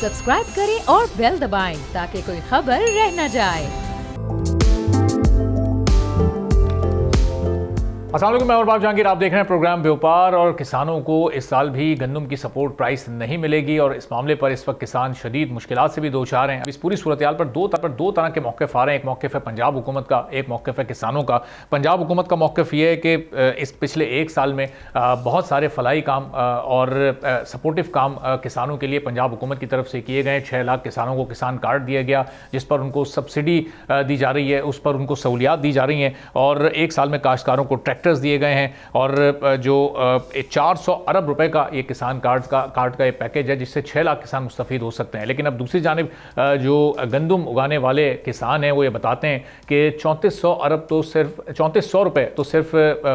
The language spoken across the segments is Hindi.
सब्सक्राइब करें और बेल दबाएं ताकि कोई खबर रह न जाए। अस्सलाम वालेकुम, मैं और बाब जहांगीर, आप देख रहे हैं प्रोग्राम व्यापार। और किसानों को इस साल भी गंदम की सपोर्ट प्राइस नहीं मिलेगी और इस मामले पर इस वक्त किसान शदीद मुश्किलात से भी दो चार हैं। अब इस पूरी सूरत पर दो तरह के मौक़िफ़ आ रहे हैं। एक मौक़िफ़ है पंजाब हुकूमत का, एक मौक़िफ़ है किसानों का। पंजाब हुकूमत का मौक़िफ़ ये है कि इस पिछले एक साल में बहुत सारे फलाई काम और सपोर्टिव काम किसानों के लिए पंजाब हुकूमत की तरफ से किए गए। 6 लाख किसानों को किसान कार्ड दिया गया जिस पर उनको सब्सिडी दी जा रही है, उस पर उनको सहूलियात दी जा रही हैं। और एक साल में काश्तकारों को ट्रैक्टर्स दिए गए हैं और जो 400 अरब रुपए का ये किसान कार्ड का ये पैकेज है जिससे 6 लाख किसान मुस्तफ़ीद हो सकते हैं। लेकिन अब दूसरी जानिब जो गंदम उगाने वाले किसान हैं वो ये बताते हैं कि 3400 रुपए तो सिर्फ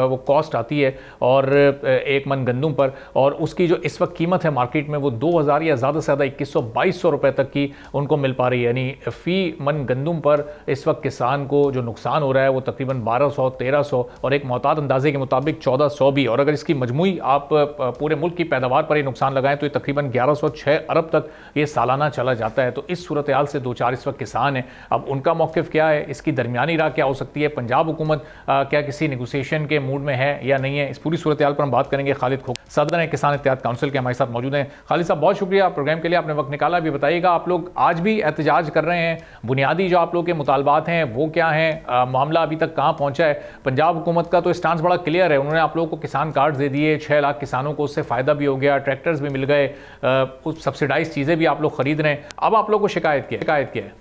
वो कॉस्ट आती है और एक मन गंदम पर, और उसकी जो इस वक्त कीमत है मार्केट में वो 2000 या ज़्यादा से ज़्यादा 2100-2200 रुपए तक की उनको मिल पा रही है। यानी फ़ी मन गंदम पर इस वक्त किसान को जो नुकसान हो रहा है वो तकरीबन 1200-1300 और एक मोहतात अंदाजे के मुताबिक 1400 भी। और अगर इसकी मजमूई आप पूरे मुल्क की पैदावार पर ये नुकसान लगाएं तो ये तकरीबन 1106 अरब तक ये सालाना चला जाता है। तो इस सूरत हाल से दो चार इस वक्त किसान हैं। अब उनका मौक़िफ़ क्या है, इसकी दरमियानी राह क्या हो सकती है, पंजाब हुकूमत क्या किसी नेगोशिएशन के मूड में है या नहीं है, इस पूरी सूरत हाल पर हम बात करेंगे। खालिद खोखर सदर हैं किसान इत्तेहाद काउंसिल के, हमारे साथ मौजूद हैं। खालिद साहब, बहुत शुक्रिया प्रोग्राम के लिए, आपने वक्त निकाला। अभी बताइएगा, आप लोग आज भी एहतजाज कर रहे हैं, बुनियादी जो आप लोग के मुतालबात हैं वो क्या हैं, मामला अभी तक कहाँ पहुँचा है? पंजाब हुकूमत का तो स्टांस बड़ा क्लियर है, उन्होंने आप लोगों को किसान कार्ड दे दिए, 6 लाख किसानों को उससे फ़ायदा भी हो गया, ट्रैक्टर्स भी मिल गए, कुछ सब्सिडाइज चीज़ें भी आप लोग खरीद रहे हैं। अब आप लोग को शिकायत क्या है?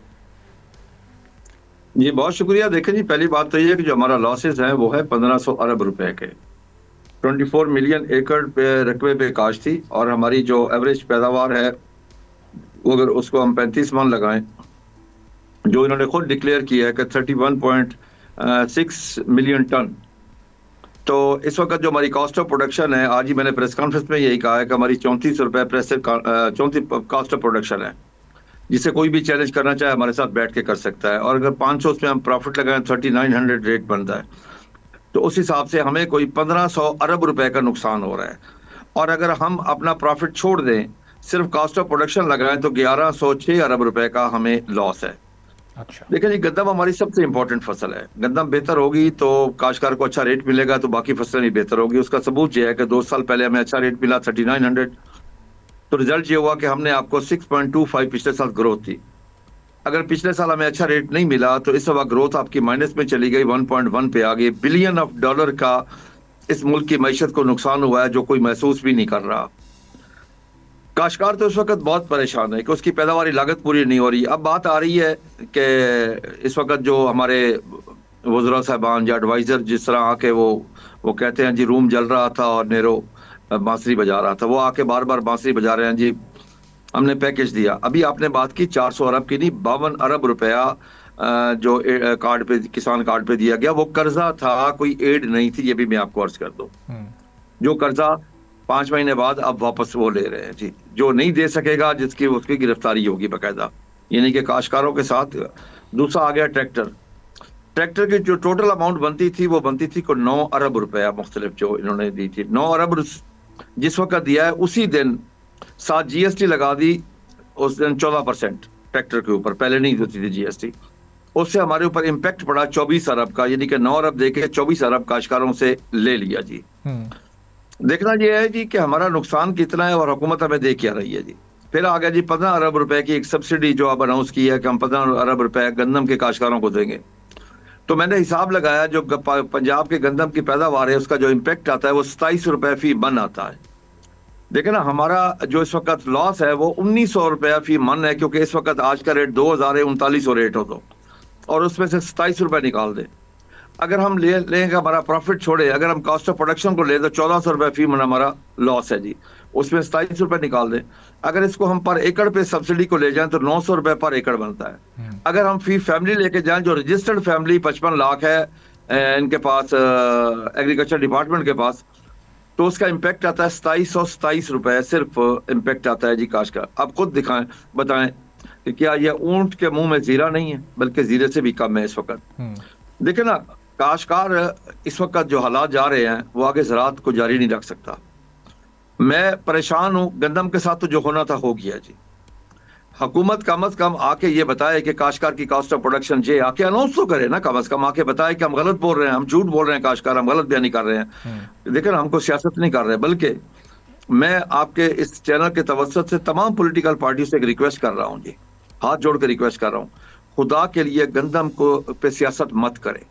जी बहुत शुक्रिया। देखें जी, पहली बात तो ये है कि जो हमारा लॉसेस है वो है 1500 अरब रुपए के। 24 मिलियन एकड़ पे रकबे पे काश थी और हमारी जो एवरेज पैदावार है वो अगर उसको हम 35 मन लगाएं, जो इन्होंने खुद डिक्लेयर किया है कि 31.6 मिलियन टन, तो इस वक्त जो हमारी कॉस्ट ऑफ प्रोडक्शन है, आज ही मैंने प्रेस कॉन्फ्रेंस में यही कहा है कि हमारी 34 रुपए कॉस्ट ऑफ प्रोडक्शन है, जिसे कोई भी चैलेंज करना चाहे हमारे साथ बैठ के कर सकता है। और अगर 500 उसमें हम प्रॉफिट लगाएं 3900 रेट बनता है, तो उस हिसाब से हमें कोई 1500 अरब रुपए का नुकसान हो रहा है। और अगर हम अपना प्रॉफिट छोड़ दें, सिर्फ कॉस्ट ऑफ प्रोडक्शन लगाएं तो 1106 अरब रुपए का हमें लॉस है। अच्छा, देखिए जी, गंदम हमारी सबसे इंपॉर्टेंट फसल है। गंदम बेहतर होगी तो काश्तकार को अच्छा रेट मिलेगा, तो बाकी फसलें भी बेहतर होगी। उसका सबूत यह है कि 2 साल पहले हमें अच्छा रेट मिला 3900, तो रिजल्ट ये हुआ कि हमने आपको 6.25 पिछले साल ग्रोथ थी। अगर पिछले साल हमें अच्छा रेट नहीं मिला तो इस वक्त ग्रोथ आपकी माइनस में चली गई, 1.1 पे आ गई। बिलियन ऑफ डॉलर का इस मुल्क की मईशत को नुकसान हुआ है जो कोई महसूस भी नहीं कर रहा। काश्तकार तो इस वक्त बहुत परेशान है कि उसकी पैदावारी लागत पूरी नहीं हो रही। अब बात आ रही है कि इस वक्त जो हमारे वज़रा साहबान या एडवाइज़र जिस तरह आके वो कहते हैं जी रूम जल रहा था और नेरो बांसुरी बजा रहा था, वो आके बार बार बांसुरी बजा रहे हैं जी हमने पैकेज दिया। अभी आपने बात की 400 अरब की नहीं, 52 अरब रुपया जो कार्ड पे, किसान कार्ड पे दिया गया, वो कर्जा था, कोई एड नहीं थी। ये भी मैं आपको अर्ज कर दूं, जो कर्जा 5 महीने बाद अब वापस वो ले रहे हैं जी। जो नहीं दे सकेगा जिसकी उसकी गिरफ्तारी होगी बाकायदा, यानी कि काश्तकारों के साथ। दूसरा आ गया ट्रैक्टर की जो टोटल अमाउंट बनती थी वो बनती थी को 9 अरब रुपया मुख्तलिफ जो इन्होंने दी थी। 9 अरब जिस वक्त दिया है उसी दिन साथ जीएसटी लगा दी, उस दिन 14% ट्रैक्टर के ऊपर, पहले नहीं होती थी जीएसटी। उससे हमारे ऊपर इम्पैक्ट पड़ा 24 अरब का, यानी कि 9 अरब देके 24 अरब काश्तकारों से ले लिया जी। देखना यह है जी कि हमारा नुकसान कितना है और हुकूमत हमें दे क्या रही है जी। फिर आ गया जी 15 अरब रुपए की एक सब्सिडी जो अब अनाउंस की है कि हम 15 अरब रुपए गंदम के काश्तकारों को देंगे। तो मैंने हिसाब लगाया, जो पंजाब के गंदम की पैदावार है उसका जो इम्पैक्ट आता है वो 27 रुपए फी मन आता है। देखे ना, हमारा जो इस वक्त लॉस है वो 1900 रुपया फी मन है, क्योंकि इस वक्त आज का रेट 2000 है, 3900 रेट हो तो, और उसमें से 27 रुपए निकाल दें। अगर हम लेंगे हमारा प्रॉफिट छोड़े, अगर हम कॉस्ट ऑफ प्रोडक्शन को ले तो 1400 रुपए फी मन हमारा लॉस है जी, उसमें 27 रुपए निकाल दें। अगर इसको हम पर एकड़ पे सब्सिडी को ले जाएं तो 900 रुपए पर एकड़ बनता है। अगर हम फी फैमिली लेके जाएं, जो रजिस्टर्ड फैमिली 55 लाख है इनके पास एग्रीकल्चर डिपार्टमेंट के पास, तो उसका इम्पैक्ट आता है 2727 रुपए सिर्फ इम्पैक्ट आता है जी काश्तकार। आप खुद दिखाएं, बताएं कि क्या यह ऊंट के मुंह में जीरा नहीं है, बल्कि जीरे से भी कम है इस वक्त। देखे ना, काश्तकार इस वक्त जो हालात जा रहे हैं वो आगे ज़राअत को जारी नहीं रख सकता। मैं परेशान हूँ, गंदम के साथ तो जो होना था हो गया जी। हुकूमत कम अज कम आके ये बताए कि काश्तकार की कॉस्ट ऑफ प्रोडक्शन जे आके अनाउंस तो करे ना, कम अज कम आके बताए कि हम गलत बोल रहे हैं, हम झूठ बोल रहे हैं, काश्तकार हम गलत बयानी कर रहे हैं। देखिए ना, हमको सियासत नहीं कर रहे, बल्कि मैं आपके इस चैनल के तवज्जुह से तमाम पॉलिटिकल पार्टी से एक रिक्वेस्ट कर रहा हूँ जी, हाथ जोड़ कर रिक्वेस्ट कर रहा हूँ, खुदा के लिए गंदम को पे सियासत मत करें।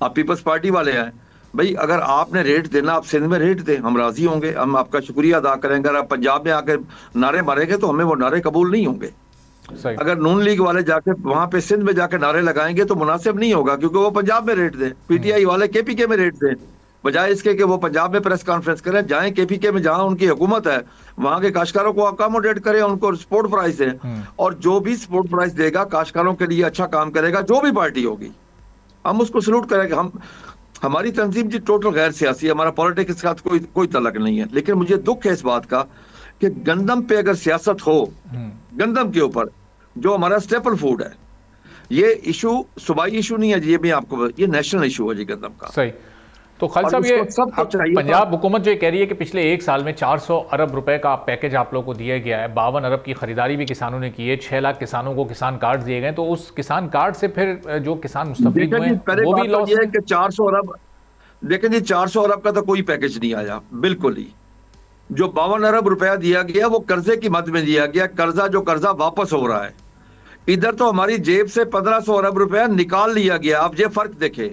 आप पीपल्स पार्टी वाले हैं भाई, अगर आपने रेट देना आप सिंध में रेट दें, हम राजी होंगे, हम आपका शुक्रिया अदा करेंगे। अगर आप पंजाब में आकर नारे मारेंगे तो हमें वो नारे कबूल नहीं होंगे। अगर नून लीग वाले जाके वहां पे सिंध में जाकर नारे लगाएंगे तो मुनासिब नहीं होगा, क्योंकि वो पंजाब में रेट दें, पीटीआई वाले केपीके में रेट दें, बजाय इसके कि वो पंजाब में प्रेस कॉन्फ्रेंस करें। जाएं केपीके में, जहां उनकी हुकूमत है, वहां के काश्तकारों को अकोमोडेट करें, उनको सपोर्ट प्राइस दें, और जो भी सपोर्ट प्राइस देगा काश्तकारों के लिए अच्छा काम करेगा, जो भी पार्टी होगी, हम उसको सलूट करेंगे। हमारी तंजीम जी टोटल गैर सियासी, हमारा पॉलिटिक्स के साथ कोई तल्लक नहीं है। लेकिन मुझे दुख है इस बात का कि गंदम पे अगर सियासत हो, गंदम के ऊपर जो हमारा स्टेपल फूड है, ये इशू सूबाई इशू नहीं है जी, ये भी आपको, ये नेशनल इशू है जी गंदम का। सही। तो खालिद साहब, ये पंजाब हुकूमत जो कह रही है कि पिछले एक साल में 400 अरब रुपए का पैकेज आप लोगों को दिया गया है, 52 अरब की खरीदारी भी किसानों ने की है, 6 लाख किसानों को किसान कार्ड दिए गए, तो उस किसान कार्ड से फिर जो किसान मुस्तफीद हुए वो भी लॉस है कि 400 अरब। देखें जी, 400 अरब का तो कोई पैकेज नहीं आया, बिल्कुल ही। जो 52 अरब रुपया दिया गया वो कर्जे की मद में दिया गया, कर्जा वापस हो रहा है। इधर तो हमारी जेब से 1500 अरब रुपया निकाल लिया गया। आप ये फर्क देखें,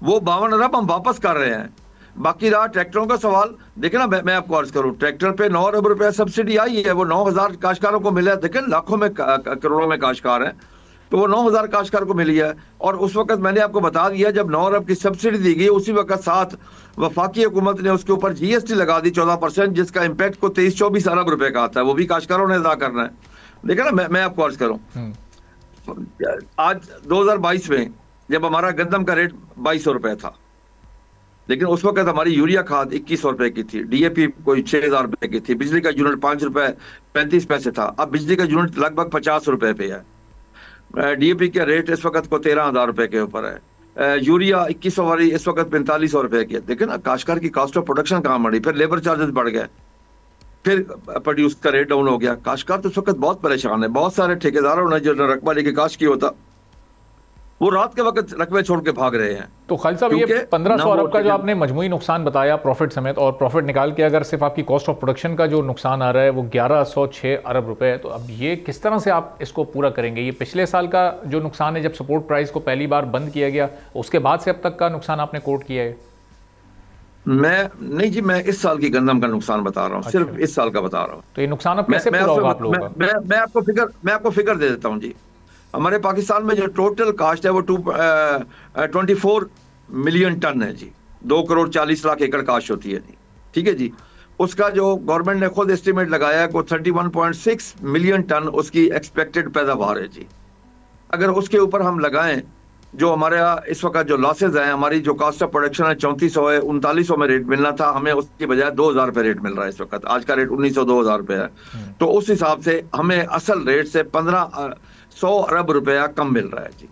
वो 52 अरब हम वापस कर रहे हैं। बाकी रहा ट्रैक्टरों का सवाल, देखें ना, मैं आपको अर्ज करूं, ट्रैक्टर पे 9 अरब रुपया सब्सिडी आई है, वो 9000 काश्तकारों को मिला है। देखें, लाखों में करोड़ों में काश्तकार हैं, तो वो 9000 काश्तकार को मिली है। और उस वक्त मैंने आपको बता दिया, जब 9 अरब की सब्सिडी दी गई, उसी वक्त साथ वफाकी हुकूमत ने उसके ऊपर जीएसटी लगा दी 14%, जिसका इम्पैक्ट को 23-24 अरब रुपए का आता है, वो भी काश्तकारों ने अदा करना है। देखें ना, मैं आपको अर्ज करूं, आज 2022 में जब हमारा गंदम का रेट 2200 रुपए था, लेकिन उस वक्त हमारी यूरिया खाद 2100 रुपए की थी, डीएपी कोई 6000 रुपए की थी, बिजली का यूनिट 5 रुपए 35 पैसे था। अब बिजली का यूनिट लगभग 50 रुपए पे है। डीएपी का रेट इस वक्त को 13,000 रुपए के ऊपर है। यूरिया 2100 वाली इस वक्त 4500 रुपए की है। देखें ना, काश्तकार की कॉस्ट ऑफ प्रोडक्शन कहाँ बढ़ी, फिर लेबर चार्जेस बढ़ गए, फिर प्रोड्यूस का रेट डाउन हो गया। काश्तकार तो इस वक्त बहुत परेशान है। बहुत सारे ठेकेदारों ने जो रकबा लेके काश्त की होता, वो रात के वक्त रकबे छोड़ के भाग रहे हैं। तो खालिद साहब, ये 1500 अरब का जो आपने मजमूई नुकसान बताया प्रॉफिट समेत, और प्रॉफिट निकाल के अगर सिर्फ आपकी कॉस्ट ऑफ प्रोडक्शन का जो नुकसान आ रहा है वो 1106 अरब रुपए है, तो अब ये किस तरह से आप इसको पूरा करेंगे? ये पिछले साल का जो नुकसान है, जब सपोर्ट प्राइस को पहली बार बंद किया गया, उसके बाद से अब तक का नुकसान आपने कोट किया है? नहीं जी, मैं इस साल की गंदम का नुकसान बता रहा हूँ। अच्छा। सिर्फ इस साल का बता रहा हूँ। तो ये नुकसान अब कैसे पूरा होगा आप लोगों का? मैं आपको फिगर दे देता हूँ जी। हमारे पाकिस्तान में जो टोटल कास्ट है वो 24 मिलियन टन है जी, 2 करोड़ 40 लाख एकड़ कास्ट होती है जी, ठीक है जी। उसका जो गवर्नमेंट ने खुद एस्टिमेट लगाया है, 31.6 मिलियन टन उसकी एक्सपेक्टेड पैदावार है जी। अगर उसके ऊपर हम लगाएं, जो हमारे इस वक्त जो लॉसेज हैं, हमारी जो कॉस्ट ऑफ प्रोडक्शन है 3400 है, 3900 में रेट मिलना था, हमें उसकी बजाय 2000 रुपये रेट मिल रहा है इस वक्त। आज का रेट 1900-2000 रुपये है। तो उस हिसाब से हमें असल रेट से 1500 अरब रुपया कम मिल रहा है जी।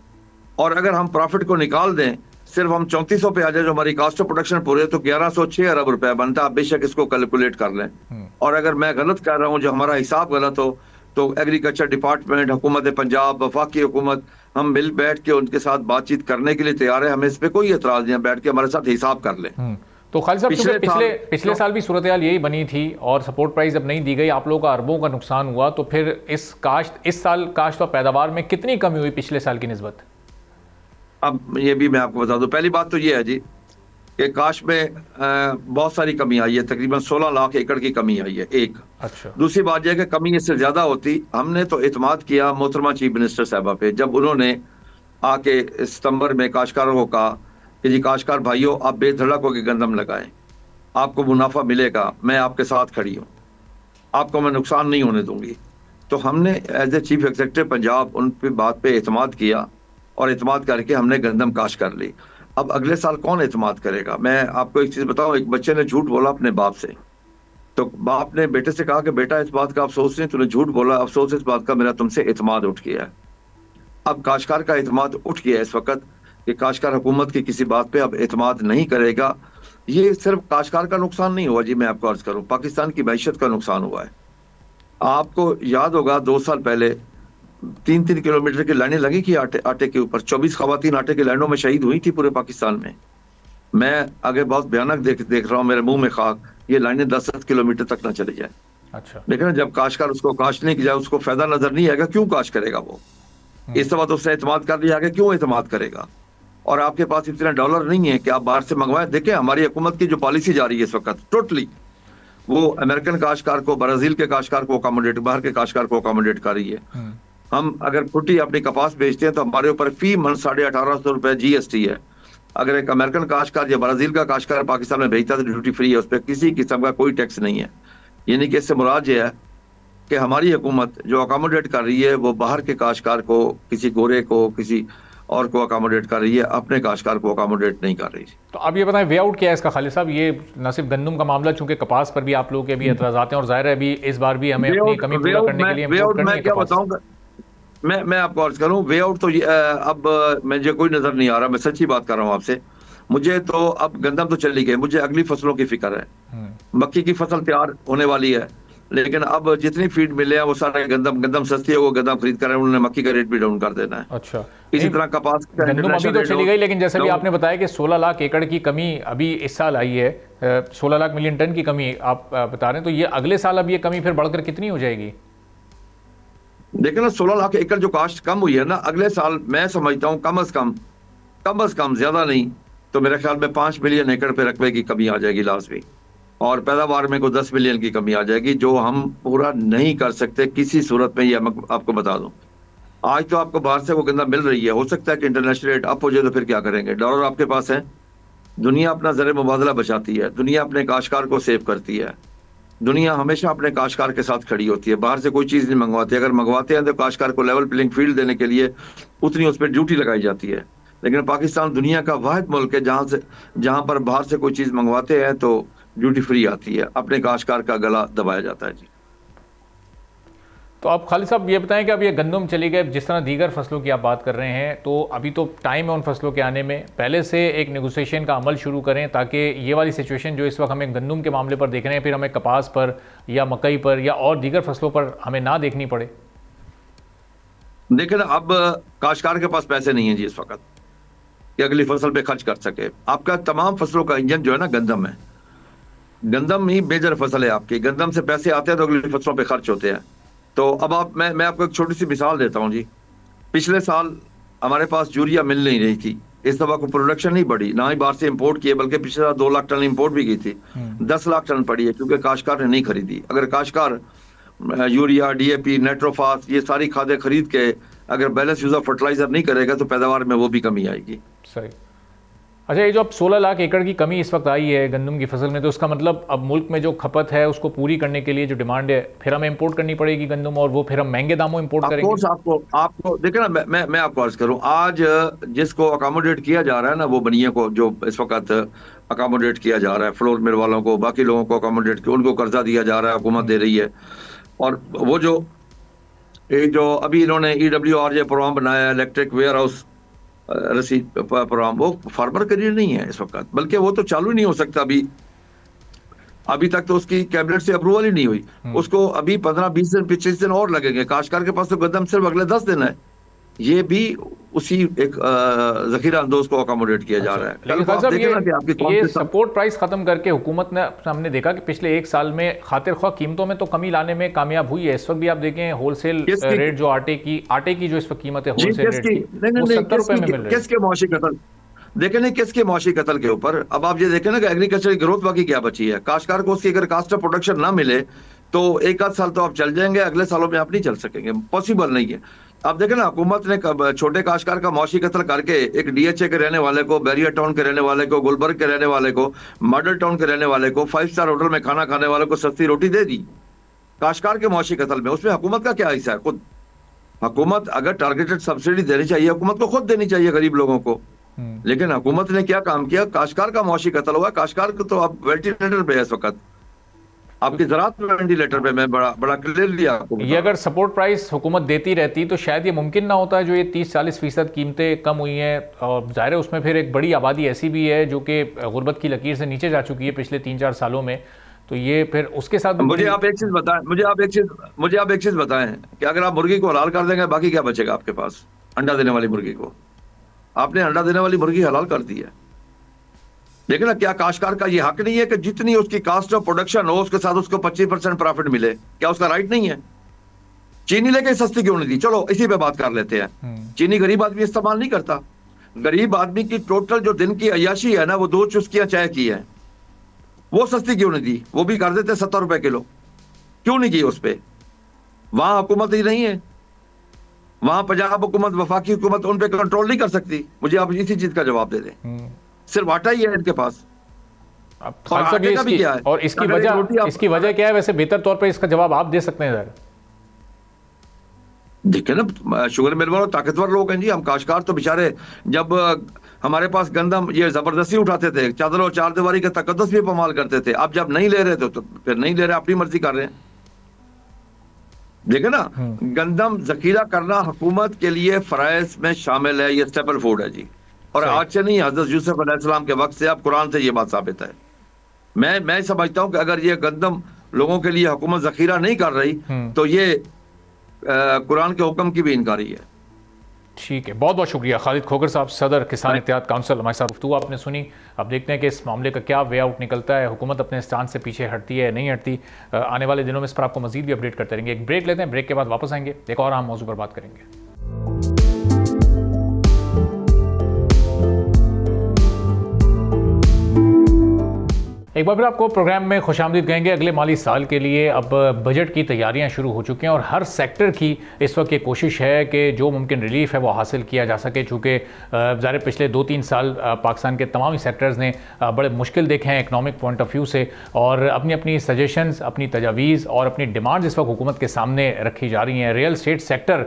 और अगर हम प्रॉफिट को निकाल दें, सिर्फ हम 3400 पे आ जाए जो हमारी कॉस्ट ऑफ प्रोडक्शन पूरे, तो 1106 अरब रुपया बनता है। आप बेशक इसको कैलकुलेट कर लें। और अगर मैं गलत कर रहा हूँ, जो हमारा हिसाब गलत हो, तो एग्रीकल्चर डिपार्टमेंट, हुकूमत पंजाब, वफाकी हुकूमत, हम मिल बैठ के उनके साथ बातचीत करने के लिए तैयार है। हमें इस पे कोई एतराज नहीं है, बैठ के हमारे साथ हिसाब कर लें। तो खालिद साहब, पिछले साल भी सूरत हाल यही बनी थी और सपोर्ट प्राइस जब नहीं दी गई, आप लोगों का अरबों का नुकसान हुआ, तो फिर इस साल काश्त और पैदावार में कितनी कमी हुई पिछले साल की निस्बत? अब ये भी मैं आपको बता दूं, पहली बात तो ये है जी कि काश्त में बहुत सारी कमी आई है, तकरीबन 16 लाख एकड़ की कमी आई है एक। अच्छा। दूसरी बात यह है कि कमी इससे ज्यादा होती, हमने तो एतमाद किया मोहतरमा चीफ मिनिस्टर साहबा पे, जब उन्होंने आके सितंबर में काश्तकारों को कहा कि जी काश्तकार भाइयों, आप बेधड़क होकर गंदम लगाएं, आपको मुनाफा मिलेगा, मैं आपके साथ खड़ी हूँ, आपको मैं नुकसान नहीं होने दूंगी। तो हमने as a chief executive Punjab उन पे बात पे एतमाद किया और एतमाद करके हमने गंदम काश्त कर ली। अब अगले साल कौन एतमाद करेगा? मैं आपको एक चीज बताऊं, एक बच्चे ने झूठ बोला अपने बाप से, तो बाप ने बेटे से कहा कि बेटा इस बात का अफसोस नहीं, तूने झूठ बोला, अफसोस इस बात का मेरा तुमसे एतमाद उठ गया है। अब काश्तकार का एतमाद उठ गया इस वक्त कि काश्तकार हुकूमत की किसी बात पे अब एतमाद नहीं करेगा। ये सिर्फ काश्तकार का नुकसान नहीं हुआ जी, मैं आपको अर्ज करूं, पाकिस्तान की मैशत का नुकसान हुआ है। आपको याद होगा 2 साल पहले 3-3 किलोमीटर की लाइनें लगी कि आटे के ऊपर 24 खवातीन आटे की लाइनों में शहीद हुई थी पूरे पाकिस्तान में। मैं आगे बहुत भयानक देख रहा हूँ, मेरे मुंह में खाक, ये लाइनें 10-10 किलोमीटर तक ना चली जाए। अच्छा, लेकिन जब काश्तकार उसको काश्त नहीं किया, उसको फायदा नजर नहीं आएगा, क्यों काश्त करेगा वो? इस वक्त उसने एतमाद कर लिया, क्यों एतमाद करेगा? और आपके पास इतने डॉलर नहीं है कि आप बाहर से मंगवाएं। देखें हमारी हुकूमत की जो पॉलिसी जा रही है इस वक्त टोटली, वो अमेरिकन काश्तकार को, ब्राजील के काश्तकार को अकोमोडेट, बाहर के काश्तकार को अकोमोडेट कर रही है। हम अगर फुटी अपनी कपास बेचते हैं तो हमारे ऊपर फी मन 1850 रुपए GST है। अगर एक अमेरिकन काश्तकार या ब्राजील का काश्तकार पाकिस्तान में भेजता है तो ड्यूटी फ्री है, उस पर किसी किस्म का कोई टैक्स नहीं है। यानी कि इससे मुराद ये है कि हमारी हुकूमत जो अकोमोडेट कर रही है वो बाहर के काश्तकार को, किसी गोरे को, किसी और को अकोमोडेट कर रही है, अपने काश्तकार को अकोमोडेट नहीं कर रही। तो अब ये बताएं वे आउट क्या है इसका खालिद साहब? ये न सिर्फ गंदम का मामला, चूंकि कपास पर भी आप लोगों के भी एतराज़ात हैं और जाहिर है अभी इस बार भी हमें अपनी कमी पूरा करने के लिए इंपोर्ट करनी है क्या बताऊंगा मैं आपको अर्ज करूं, वे आउट तो अब मुझे कोई नजर नहीं आ रहा, मैं सच्ची बात कर रहा हूं आपसे। मुझे तो अब गंदम तो चली गई, मुझे अगली फसलों की फिक्र है। मक्की की फसल तैयार होने वाली है, लेकिन अब जितनी फीड मिले हैं वो सारे गंदम सस्ती है, वो गंदम खरीद कर उन्होंने मक्की का रेट भी डाउन कर देना है। अच्छा, इसी तरह कपास गंदम अभी तो चली गई, लेकिन जैसे भी आपने बताया कि 16 लाख एकड़ की कमी अभी इस साल आई है, 16 लाख मिलियन टन की कमी आप बता रहे हैं, तो ये अगले साल अब ये कमी फिर बढ़कर कितनी हो जाएगी? देखिए ना, 16 लाख एकड़ जो काश्त कम हुई है ना, अगले साल मैं समझता हूँ कम अज कम ज्यादा नहीं तो मेरे ख्याल में 5 मिलियन एकड़ पे रकबे की कमी आ जाएगी लाजमी, और पैदावार में को 10 मिलियन की कमी आ जाएगी, जो हम पूरा नहीं कर सकते किसी सूरत में। ये आपको बता दूं, आज तो आपको बाहर से वो गंदा मिल रही है, हो सकता है कि इंटरनेशनल रेट अप हो जाए तो फिर क्या करेंगे? डॉलर आपके पास है, दुनिया अपना ज़र मुबादला बचाती है, दुनिया अपने काश्तकार को सेव करती है, दुनिया हमेशा अपने काश्तकार के साथ खड़ी होती है, बाहर से कोई चीज़ नहीं मंगवाती। अगर मंगवाते हैं तो काश्तकार को लेवल प्लेइंग फील्ड देने के लिए उतनी उस पर ड्यूटी लगाई जाती है। लेकिन पाकिस्तान दुनिया का वाहिद मुल्क है जहां पर बाहर से कोई चीज़ मंगवाते हैं तो ड्यूटी फ्री आती है, अपने काश्तकार का गला दबाया जाता है। जी, तो आप खालिद साहब ये बताएं कि अब ये गंदम चली गए, जिस तरह दीगर फसलों की आप बात कर रहे हैं, तो अभी तो टाइम है उन फसलों के आने में, पहले से एक नेगोशिएशन का अमल शुरू करें ताकि ये वाली सिचुएशन जो इस वक्त हमें गंदम के मामले पर देख रहे हैं, फिर हमें कपास पर या मकई पर या और दीगर फसलों पर हमें ना देखनी पड़े। देखिए ना, अब काश्तकार के पास पैसे नहीं है जी इस वक्त कि अगली फसल पे खर्च कर सके। आपका तमाम फसलों का इंजन जो है ना गंदम है, गंदम ही मेजर फसल है आपकी, गंदम से पैसे आते हैं तो अगली फसलों पे खर्च होते हैं। तो अब मैं आपको एक छोटी सी मिसाल देता हूँ जी। पिछले साल हमारे पास यूरिया मिल नहीं रही थी, इस दफा को प्रोडक्शन नहीं बढ़ी, ना ही बाहर से इंपोर्ट किए, बल्कि पिछले साल 2 लाख टन इंपोर्ट भी की थी, 10 लाख टन पड़ी है क्योंकि काश्तकार ने नहीं खरीदी। अगर काश्तकार यूरिया, DAP, नाइट्रोफास ये सारी खादें खरीद के अगर बैलेंस यूज ऑफ फर्टिलाइजर नहीं करेगा तो पैदावार में वो भी कमी आएगी। सही। अच्छा, ये जो अब 16 लाख एकड़ की कमी इस वक्त आई है गंदम की फसल में, तो उसका मतलब अब मुल्क में जो खपत है उसको पूरी करने के लिए जो डिमांड है फिर हमें इंपोर्ट करनी पड़ेगी गंदम, और वो फिर हम महंगे दामों इंपोर्ट करेंगे। आपको देखिए ना, मैं आपको अर्ज करूं, आज जिसको अकोमोडेट किया जा रहा है ना, वो बनिए को जो इस वक्त अकोमोडेट किया जा रहा है, फ्लोर मिल वालों को, बाकी लोगों को अकोमोडेट किया, उनको कर्जा दिया जा रहा है, हुकूमत दे रही है। और वो जो अभी इन्होंने EWRJ प्रोग्राम बनाया, इलेक्ट्रिक वेयर हाउस रसीद प्रोग्राम, वो फार्मर के लिए नहीं है इस वक्त, बल्कि वो तो चालू नहीं हो सकता अभी तक तो उसकी कैबिनेट से अप्रूवल ही नहीं हुई। उसको अभी 15-20 दिन 25 दिन और लगेंगे। काश्तकार के पास तो गंदम सिर्फ अगले 10 दिन है, ये भी उसी एक जखीरा अंदोज को अकोमोडेट किया जा रहा है। ये सपोर्ट प्राइस खत्म करके हुकूमत ने, हमने देखा कि पिछले 1 साल में खातिर ख्वाह कीमतों में तो कमी लाने में कामयाब हुई है। इस वक्त भी आप देखें होलसेल रेट जो आटे की जो इस वक्त कीमत है होलसेल रेट की, वो 70 रुपए में मिल रही है। किसके मौशी कत्ल देखें नहीं, किसके मौशी कत्ल के ऊपर। अब आप ये देखें ना कि एग्रीकल्चर की ग्रोथ बाकी क्या बची है। काश्तकार को उसकी अगर कास्ट ऑफ प्रोडक्शन ना मिले तो 1 आध साल तो आप चल जाएंगे, अगले सालों में आप नहीं चल सकेंगे, पॉसिबल नहीं है। आप देखें ना, हुकूमत ने छोटे काश्तकार का मौशी कत्ल करके एक DHA के रहने वाले को, बैरियर टाउन के रहने वाले को, गुलबर्ग के रहने वाले को, मॉडल टाउन के रहने वाले को, 5 स्टार होटल में खाना खाने वाले को सस्ती रोटी दे दी। काश्तकार के मौशी कत्ल में उसमें हुकूमत का क्या हिस्सा है? खुद हुकूमत अगर टारगेटेड सब्सिडी देनी चाहिए, हुकूमत को खुद देनी चाहिए गरीब लोगों को। लेकिन हुकूमत ने क्या काम किया? काश्तकार का मौशी कत्ल हुआ। काश्तकार को तो अब वेंटिलेटर पे है इस वक्त, आपकी ज़राअत वेंटिलेटर पे। मैं बड़ा क्लियरली आपको, ये अगर सपोर्ट प्राइस हुकूमत देती रहती तो शायद ये मुमकिन ना होता है जो ये 30-40% कीमतें कम हुई हैं। और ज़ाहिर है उसमें फिर एक बड़ी आबादी ऐसी भी है जो कि गुर्बत की लकीर से नीचे जा चुकी है पिछले 3-4 सालों में। तो ये फिर उसके साथ मुझे आप एक चीज बताएं, मुझे आप एक चीज बताएं कि अगर आप मुर्गी को हलाल कर देंगे, बाकी क्या बचेगा आपके पास? अंडा देने वाली मुर्गी को आपने अंडा देने वाली मुर्गी हलाल कर दी है। देखिए ना, क्या काश्तकार का ये हक नहीं है कि जितनी उसकी कास्ट ऑफ प्रोडक्शन हो उसके साथ उसको 25% प्रॉफिट मिले? क्या उसका राइट नहीं है? चीनी लेके सस्ती क्यों नहीं दी? चलो इसी पे बात कर लेते हैं। चीनी गरीब आदमी इस्तेमाल नहीं करता। गरीब आदमी की टोटल जो दिन की अय्याशी है ना, वो 2 चुस्कियां चाय की है। वो सस्ती क्यों नहीं दी? वो भी कर देते 70 रुपए किलो, क्यों नहीं की उस पे? वहां हुकूमत ही नहीं है, वहां पंजाब हुकूमत, वफाकी हुकूमत उन पे कंट्रोल नहीं कर सकती। मुझे आप इसी चीज का जवाब दे दें। सिर्फ आटा ही है इनके पास। और आटे का भी क्या है? और इसकी वजह क्या है? वैसे बेहतर तौर पर इसका जवाब आप दे सकते हैं सर। देखिए ना, शुगर मिल वालों ताकतवर लोग हैं जी। हम काश्तकार तो बेचारे, जब हमारे पास गंदम ये जबरदस्ती उठाते थे, चादर और चार दीवारी का तकद्दुस भी पमाल करते थे। अब जब नहीं ले रहे थे तो फिर नहीं ले रहे, अपनी मर्जी कर रहे हैं। देखे ना, गंदम जखीरा करना हुकूमत के लिए फराइज में शामिल है, ये स्टेपल फूड है जी। और आज से नहीं, हजरत यूसुफ अलैहिस्सलाम के वक्त से, अब कुरान से ये बात साबित है। मैं समझता हूं कि अगर ये गंदम लोगों के लिए हुकूमत जखीरा नहीं कर रही तो ये कुरान के हुक्म की भी इनकारी है। ठीक है, बहुत बहुत शुक्रिया खालिद खोखर साहब, सदर किसान इत्तेहाद काउंसिल। हमारे साथ गुफ्तगू आपने सुनी। अब देखते हैं कि इस मामले का क्या वे आउट निकलता है। हुकूमत अपने स्टांस से पीछे हटती है, नहीं हटती। आने वाले दिनों में इस पर आपको मजीद भी अपडेट करते रहेंगे। एक ब्रेक लेते हैं, ब्रेक के बाद वापस आएंगे, एक और अहम मौजू पर बात करेंगे। एक बार फिर आपको प्रोग्राम में खुशामदीद कहेंगे। अगले माली साल के लिए अब बजट की तैयारियां शुरू हो चुकी हैं और हर सेक्टर की इस वक्त ये कोशिश है कि जो मुमकिन रिलीफ है वो हासिल किया जा सके। चूँकि ज़ाहिर पिछले 2-3 साल पाकिस्तान के तमाम सेक्टर्स ने बड़े मुश्किल देखे हैं इकनॉमिक पॉइंट ऑफ व्यू से, और अपनी अपनी सजेशंस, अपनी तजावीज़ और अपनी डिमांड्स इस वक्त हुकूमत के सामने रखी जा रही हैं। रियल स्टेट सेक्टर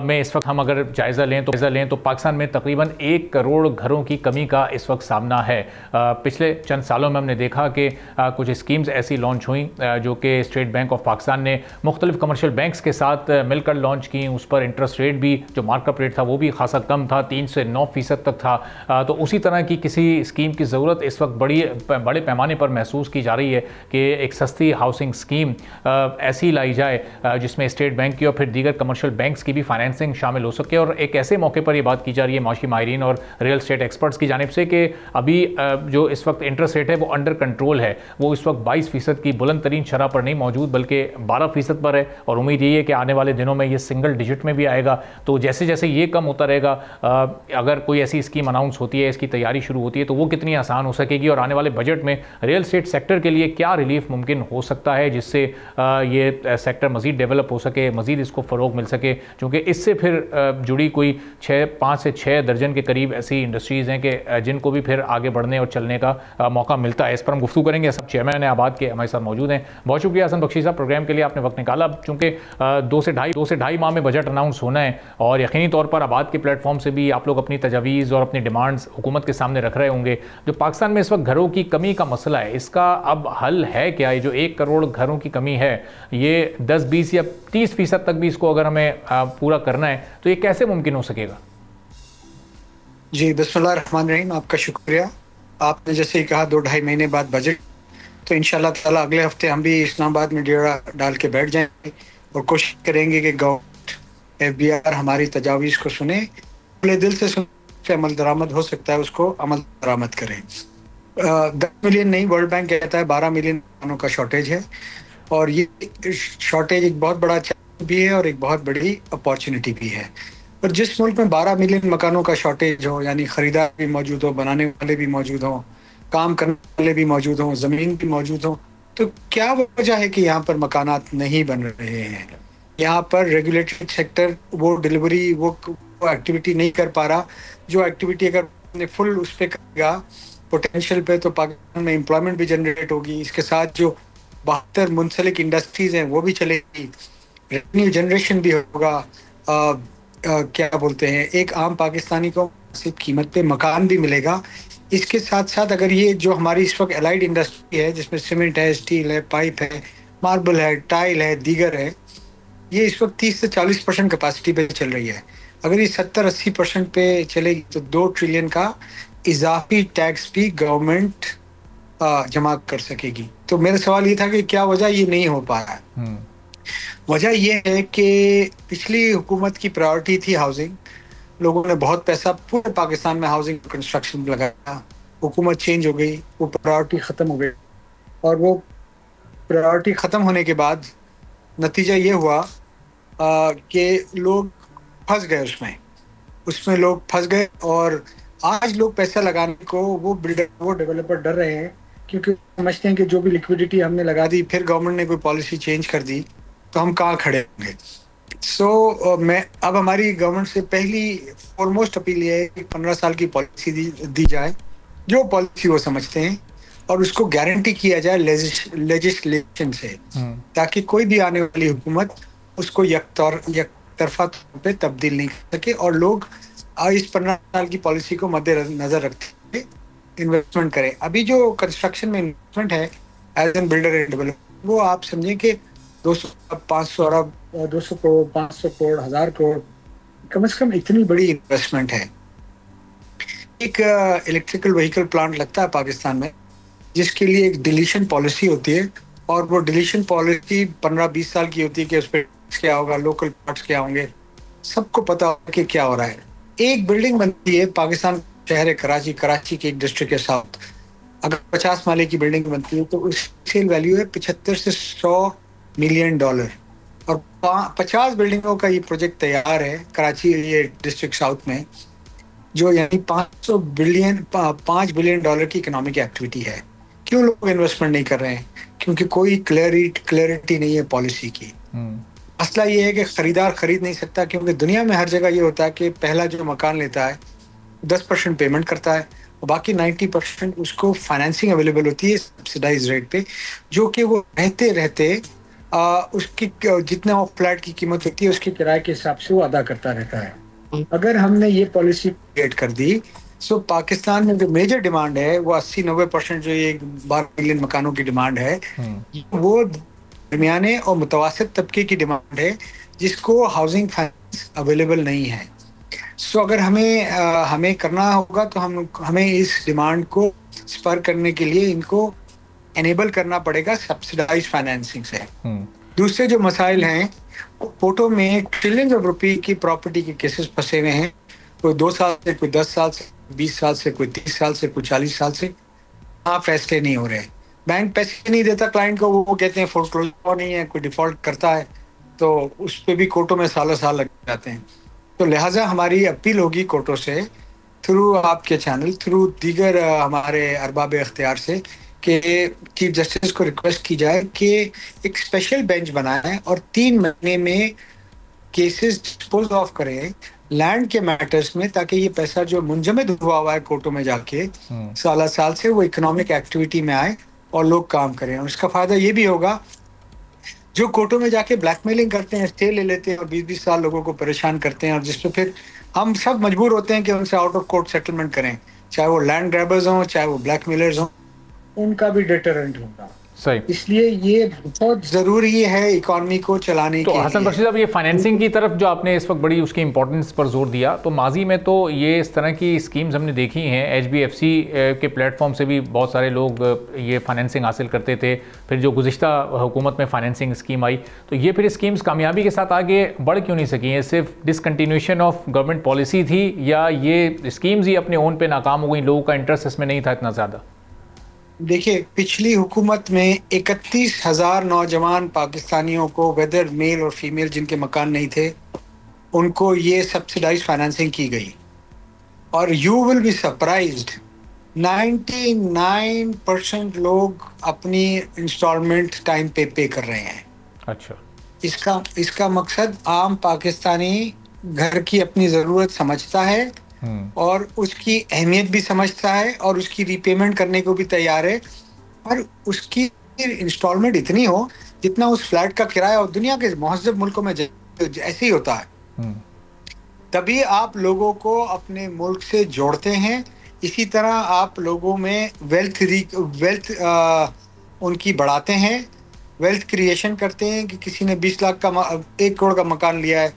में इस वक्त हम अगर जायज़ा लें तो पाकिस्तान में तकरीबन 1 करोड़ घरों की कमी का इस वक्त सामना है। पिछले चंद सालों में हमने देखा कि कुछ स्कीम्स ऐसी लॉन्च हुई जो कि स्टेट बैंक ऑफ पाकिस्तान ने मुख्तलिफ कमर्शियल बैंक्स के साथ मिलकर लॉन्च की। उस पर इंटरेस्ट रेट भी, जो मार्कअप रेट था वो भी खासा कम था, 3 से 9% तक था। तो उसी तरह की किसी स्कीम की ज़रूरत इस वक्त बड़े पैमाने पर महसूस की जा रही है कि एक सस्ती हाउसिंग स्कीम ऐसी लाई जाए जिसमें स्टेट बैंक की और फिर दीगर कमर्शियल बैंक्स की भी फाइनेंसिंग शामिल हो सके। और एक ऐसे मौके पर यह बात की जा रही है माशी माहिरीन और रियल स्टेट एक्सपर्ट्स की जानिब से कि अभी जो इस वक्त इंटरेस्ट रेट है वो अंडर कंट्रोल है। वो इस वक्त 22% की बुलंद तरीन शरह पर नहीं मौजूद, बल्कि 12% पर है। और उम्मीद यही है कि आने वाले दिनों में ये सिंगल डिजिट में भी आएगा। तो जैसे जैसे ये कम होता रहेगा, अगर कोई ऐसी स्कीम अनाउंस होती है, इसकी तैयारी शुरू होती है, तो वो कितनी आसान हो सकेगी और आने वाले बजट में रियल स्टेट सेक्टर के लिए क्या रिलीफ मुमकिन हो सकता है जिससे ये सेक्टर मज़ीद डेवलप हो सके, मज़ीद इसको फ़रोग मिल सके। क्योंकि इससे फिर जुड़ी कोई 5 से 6 दर्जन के करीब ऐसी इंडस्ट्रीज़ हैं कि जिनको भी फिर आगे बढ़ने और चलने का मौका मिलता है। इस पर हम गुफ्तगू करेंगे। सब चेयरमैन आबाद के हमारे साथ मौजूद हैं। बहुत शुक्रिया हसन बख्शी साहब, प्रोग्राम के लिए आपने वक्त निकाला। चूँकि 2 से ढाई माह में बजट अनाउंस होना है और यकीनी तौर पर आबाद के प्लेटफॉर्म से भी आप लोग अपनी तजावीज़ और अपनी डिमांड्स हुकूमत के सामने रख रहे होंगे। जो पाकिस्तान में इस वक्त घरों की कमी का मसला है, इसका अब हल है क्या? ये जो 1 करोड़ घरों की कमी है, ये 10, 20 या 30% तक भी इसको अगर हमें पूरा करना है तो ये कैसे मुमकिन हो सकेगा? जी, बिस्मिल्लाह रहमान रहीम। आपका शुक्रिया। आपने जैसे ही कहा 2-2.5 महीने बाद बजट, तो इंशाल्लाह ताला अगले हफ्ते हम भी इस्लामाबाद में डेरा डाल के बैठ जाएंगे और कोशिश करेंगे कि गवर्नमेंट, FBR हमारी तजावीज़ को सुने, खुले दिल से सुने, अमल दरामद हो सकता है उसको अमल दरामद करें। 10 मिलियन नहीं, वर्ल्ड बैंक कहता है 12 मिलियन मकानों का शॉर्टेज है। और ये शॉर्टेज एक बहुत बड़ा चैलेंज भी है और एक बहुत बड़ी अपॉर्चुनिटी भी है। और जिस मुल्क में 12 मिलियन मकानों का शॉर्टेज हो, यानी खरीदार भी मौजूद हो, बनाने वाले भी मौजूद हों, काम करने वाले भी मौजूद हों, ज़मीन भी मौजूद हो, तो क्या वजह है कि यहाँ पर मकानात नहीं बन रहे हैं? यहाँ पर रेगुलेटेड सेक्टर वो डिलीवरी, वो एक्टिविटी नहीं कर पा रहा जो एक्टिविटी अगर फुल उस पर करेगा पोटेंशियल पे, तो पाकिस्तान में एम्प्लॉयमेंट भी जनरेट होगी। इसके साथ जो 72 मुंसलिक इंडस्ट्रीज हैं वो भी चलेगी, रेवेन्यू जनरेशन भी होगा। क्या बोलते हैं, एक आम पाकिस्तानी को सिर्फ कीमत पे मकान भी मिलेगा। इसके साथ साथ अगर ये जो हमारी इस वक्त एलाइड इंडस्ट्री है, जिसमें सीमेंट है, स्टील है, पाइप है, मार्बल है, टाइल है, दीगर है, ये इस वक्त 30 से 40% कैपेसिटी पे चल रही है। अगर ये 70-80% पे चलेगी तो 2 ट्रिलियन का इजाफी टैक्स भी गवर्नमेंट जमा कर सकेगी। तो मेरा सवाल ये था कि क्या वजह ये नहीं हो पा रहा है। वजह ये है कि पिछली हुकूमत की प्रायोरिटी थी हाउसिंग। लोगों ने बहुत पैसा पूरे पाकिस्तान में हाउसिंग कंस्ट्रक्शन में लगाया। हुकूमत चेंज हो गई, वो प्रायोरिटी ख़त्म हो गई, और वो प्रायोरिटी ख़त्म होने के बाद नतीजा ये हुआ कि लोग फंस गए उसमें लोग फंस गए। और आज लोग पैसा लगाने को वो डेवलपर डर रहे हैं, क्योंकि समझते हैं कि जो भी लिक्विडिटी हमने लगा दी, फिर गवर्नमेंट ने कोई पॉलिसी चेंज कर दी तो हम कहाँ खड़े होंगे। मैं अब हमारी गवर्नमेंट से पहली फॉरमोस्ट अपील ये है कि 15 साल की पॉलिसी दी जाए, जो पॉलिसी वो समझते हैं, और उसको गारंटी किया जाए लेजिस्लेशन से, ताकि कोई भी आने वाली हुकूमत उसको यकतरफा तौर पे तब्दील नहीं कर सके, और लोग इस 15 साल की पॉलिसी को मद्देनजर रखते हुए इन्वेस्टमेंट करें। अभी जो कंस्ट्रक्शन में इन्वेस्टमेंट है as an builder and developer, वो आप समझें कि 200 500 अरब 200 करोड़ 500 करोड़ 1000 करोड़ कम से कम इतनी बड़ी इन्वेस्टमेंट है। एक इलेक्ट्रिकल व्हीकल प्लांट लगता है पाकिस्तान में, जिसके लिए एक डिलीशन पॉलिसी होती है, और वो डिलीशन पॉलिसी 15-20 साल की होती है कि उस पर क्या होगा, लोकल पार्ट्स क्या होंगे, सबको पता होगा कि क्या हो रहा है। एक बिल्डिंग बनती है पाकिस्तान शहर है कराची के एक डिस्ट्रिक्ट के साथ, अगर 50 माले की बिल्डिंग बनती है तो उसकी सेल वैल्यू है 75 से 100 मिलियन डॉलर, और 50 बिल्डिंगों का ये प्रोजेक्ट तैयार है कराची ये डिस्ट्रिक्ट साउथ में, जो यानी 5 बिलियन डॉलर की इकोनॉमिक एक्टिविटी है। क्यों लोग इन्वेस्टमेंट नहीं कर रहे हैं? क्योंकि कोई क्लैरिटी नहीं है पॉलिसी की। मसला ये है कि खरीदार खरीद नहीं सकता, क्योंकि दुनिया में हर जगह ये होता है कि पहला जो मकान लेता है 10% पेमेंट करता है, और बाकी 90% उसको फाइनेंसिंग अवेलेबल होती है सब्सिडाइज रेट पे, जो कि वो रहते उसकी जितना वो फ्लैट की कीमत होती है उसके किराए के हिसाब से वो अदा करता रहता है। अगर हमने ये पॉलिसी क्रिएट कर दी, सो पाकिस्तान में जो मेजर डिमांड है वो 80-90% जो ये 12 मिलियन मकानों की डिमांड है, वो दरमियाने और मुतवसत तबके की डिमांड है, जिसको हाउसिंग फाइनेंस अवेलेबल नहीं है। सो अगर हमें करना होगा तो हमें इस डिमांड को स्पर करने के लिए इनको एनेबल करना पड़ेगा सब्सिडाइज फाइनेंसिंग से। दूसरे जो मसाइल हैं, कोर्टों में ट्रिलियन ऑफ रुपए की प्रॉपर्टी के केसेस फंसे हुए हैं, कोई 2 साल से, कोई 10 साल से, 20 साल से, कोई 30 साल से, कोई 40 साल से फैसले नहीं हो रहे। बैंक पैसे नहीं देता क्लाइंट को, वो कहते हैं फोरक्लोजर नहीं है, कोई डिफॉल्ट करता है तो उस पर भी कोर्टों में सालों साल लग जाते हैं। तो लिहाजा हमारी अपील होगी कोर्टों से, थ्रू आपके चैनल, थ्रू दीगर हमारे अरबाब इख्तियार से, कि चीफ जस्टिस को रिक्वेस्ट की जाए कि एक स्पेशल बेंच बनाए और 3 महीने में केसेस डिस्पोज ऑफ करें लैंड के मैटर्स में, ताकि ये पैसा जो मुंजमद हुआ है कोर्टों में जाके साल से, वो इकोनॉमिक एक्टिविटी में आए और लोग काम करें। और इसका फायदा ये भी होगा, जो कोर्टों में जाके ब्लैकमेलिंग करते हैं, स्टे ले लेते हैं और 20-20 साल लोगों को परेशान करते हैं, और जिस पे फिर हम सब मजबूर होते हैं कि उनसे आउट ऑफ कोर्ट सेटलमेंट करें, चाहे वो लैंड ग्रैबर्स हों, चाहे वो ब्लैकमेलर्स हों, उनका भी डिटरेंट होगा। सही। इसलिए ये बहुत जरूरी है इकोनॉमी को चलाने के लिए। हसन बख्शी साहब, ये फाइनेंसिंग की तरफ जो आपने इस वक्त बड़ी उसकी इंपॉर्टेंस पर जोर दिया, तो माजी में तो ये इस तरह की स्कीम्स हमने देखी हैं, HBFC के प्लेटफॉर्म से भी बहुत सारे लोग ये फाइनेंसिंग हासिल करते थे, फिर जो गुज़िश्ता हुकूमत में फाइनेंसिंग स्कीम आई, तो ये फिर स्कीम्स कामयाबी के साथ आगे बढ़ क्यों नहीं सकी हैं? सिर्फ डिसकंटिन्यूशन ऑफ गवर्नमेंट पॉलिसी थी, या ये स्कीम्स ही अपने ओन पे नाकाम हो गई, लोगों का इंटरेस्ट इसमें नहीं था इतना ज़्यादा? देखिए, पिछली हुकूमत में 31,000 नौजवान पाकिस्तानियों को, वेदर मेल और फीमेल, जिनके मकान नहीं थे, उनको ये सब्सिडाइज फाइनेंसिंग की गई। और यू विल बी सरप्राइज्ड, 99% लोग अपनी इंस्टॉलमेंट टाइम पे कर रहे हैं। अच्छा। इसका मकसद आम पाकिस्तानी घर की अपनी ज़रूरत समझता है और उसकी अहमियत भी समझता है, और उसकी रीपेमेंट करने को भी तैयार है, और उसकी इंस्टॉलमेंट इतनी हो जितना उस फ्लैट का किराया, और दुनिया के महज़ब मुल्कों में ऐसे ही होता है। तभी आप लोगों को अपने मुल्क से जोड़ते हैं। इसी तरह आप लोगों में वेल्थ उनकी बढ़ाते हैं, वेल्थ क्रिएशन करते हैं कि किसी ने 20 लाख का 1 करोड़ का मकान लिया है,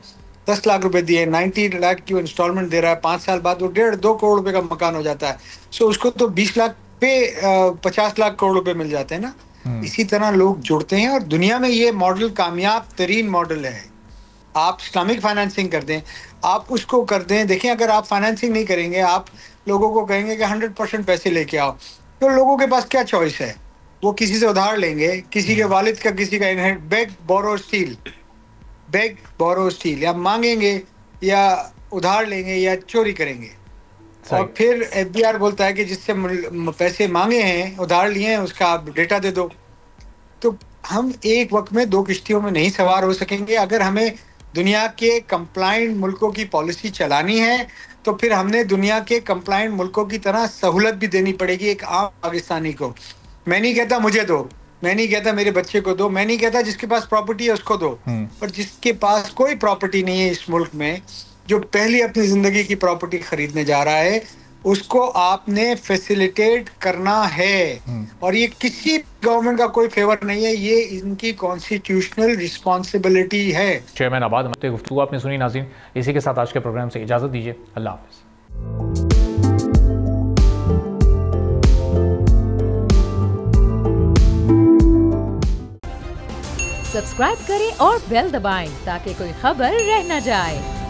10 लाख रुपए दिए, 90 लाख की इंस्टॉलमेंट दे रहा है, 5 साल बाद वो 1.5-2 करोड़ रुपए का मकान हो जाता है। सो उसको तो 20 लाख पे 50 लाख करोड़ रुपए मिल जाते हैं ना, इसी तरह लोग जुड़ते हैं। और दुनिया में ये मॉडल कामयाब तरीन मॉडल है। आप इस्लामिक फाइनेंसिंग कर दें, आप उसको कर दें, देखें अगर आप फाइनेंसिंग नहीं करेंगे, आप लोगों को कहेंगे कि 100% पैसे लेके आओ, तो लोगों के पास क्या चॉइस है? वो किसी से उधार लेंगे, किसी के वालिद का, किसी का इनहेरिट, बेग बोरो स्टील, या मांगेंगे या उधार लेंगे या चोरी करेंगे। और फिर एफबीआर बोलता है कि जिससे पैसे मांगे हैं, उधार लिए हैं, उसका आप डेटा दे दो। तो हम एक वक्त में दो किश्तियों में नहीं सवार हो सकेंगे। अगर हमें दुनिया के कंप्लायंट मुल्कों की पॉलिसी चलानी है तो फिर हमने दुनिया के कंप्लायंट मुल्कों की तरह सहूलत भी देनी पड़ेगी एक आम पाकिस्तानी को। मैं नहीं कहता मुझे दो, मैं नहीं कहता मेरे बच्चे को दो, मैं नहीं कहता जिसके पास प्रॉपर्टी है उसको दो, पर जिसके पास कोई प्रॉपर्टी नहीं है इस मुल्क में, जो पहली अपनी जिंदगी की प्रॉपर्टी खरीदने जा रहा है, उसको आपने फैसिलिटेट करना है। और ये किसी गवर्नमेंट का कोई फेवर नहीं है, ये इनकी कॉन्स्टिट्यूशनल रिस्पॉन्सिबिलिटी है। चेयरमैन आबाद गुफ्तगू आपने सुनी। नाज़रीन, इसी के साथ आज के प्रोग्राम से इजाज़त दीजिए। अल्लाह हाफ़िज़। सब्सक्राइब करें और बेल दबाएं ताकि कोई खबर रह न जाए।